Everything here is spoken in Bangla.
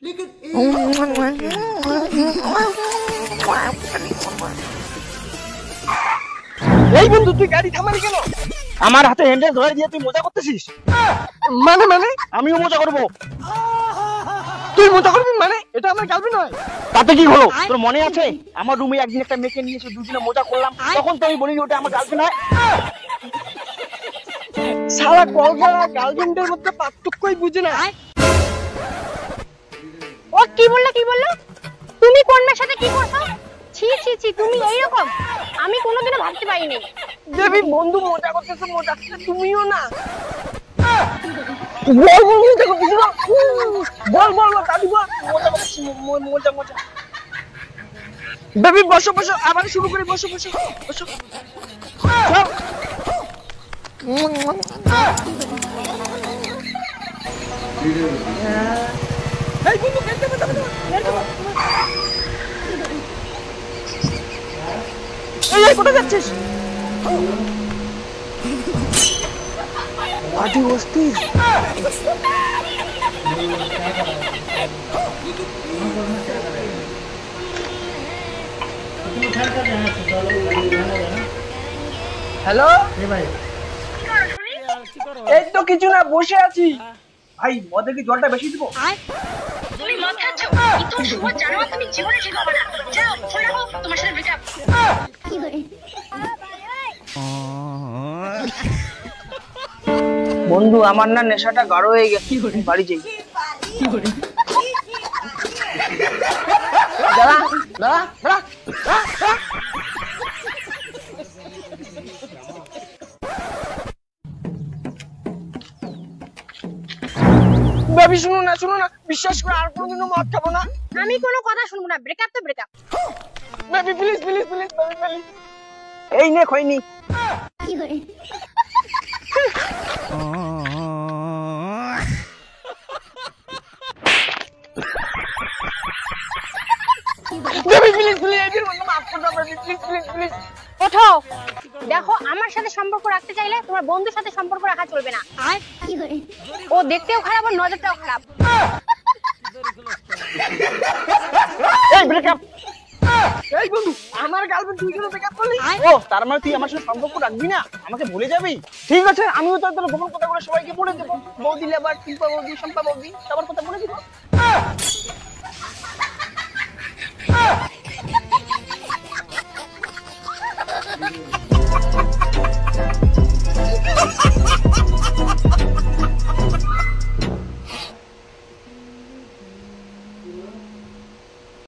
এই বন্ধু, তুই গাড়ি থামালি কেন? আমার হাতে হ্যান্ডেল ধরে দিয়ে তুই মজা করতেছিস? মানে আমিও মজা করবো। তুই মজা করবি মানে? এটা আমার গার্লফ্রেন্ড নয়। তাতে কি হলো? তোর মনে আছে আমার রুমে একদিন একটা মেয়েকে নিয়ে এসে দুদিনে মজা করলাম, তখন তো আমি বলিনি ওটা আমার গার্লফ্রেন্ড হয়। শালা কলকাতা গার্লফ্রেন্ডের মধ্যে পার্থক্যই বুঝে না। ও কি বললো? তুমি কোন মেয়ের সাথে কি করছো? ছি ছি ছি, তুমি এইরকম? আমি কোনোদিনও ভাবতে পারিনি। দেবী, বন্ধু মজা করতেছে, মজা করতে তুমিও না। বল দাদি বল, মজা। বেবি বসো, আবার শুরু করি, বসো। এই বন্ধু, এই কোথায় যাচ্ছিস? আদি অস্থির। হ্যালো ভাই, এই তো কিছু না, বসে আছি। ভাই মদে কি জলটা বেশি দিব? তুমি মদ খাচ্ছ? কিন্তু সুমন জানো তুমি জীবনে ঠিক হবে না। যাও ফোন রাখো, তোমার সাথে ব্রেকআপ। বন্ধু, আমার না নেশাটা গাঢ় হয়ে গেছে, বাড়ি যাই। দাঁড়া। বেবি শুনো না, বিশ্বাস করে আর কোনোদিনও মদ খাবো না। আমি কোনো কথা শুনবো না। ব্রেকআপ তো ব্রেকআপ। বেবি প্লিজ, এই নে খইনি। ওঠো। দেখো, আমার সাথে সম্পর্ক রাখতে চাইলে তোমার বন্ধুর সাথে সম্পর্ক রাখা চলবে না। ও দেখতেও খারাপ আর নজরটাও খারাপ। এই ব্রেকআপ। এই বন্ধু, আমার গার্লফ্রেন্ড তুই কেন ব্রেকআপ করলি? ও তার মানে তুই আমার সাথে সম্পর্ক রাখবি না, আমাকে ভুলে যাবি? ঠিক আছে, আমিও তো তোর গোপন কথাগুলো সবাইকে বলে দেবো। বৌদি লেবার, শিল্পা বৌদি, শম্পা বৌদি, সবার কথা বলে দিব।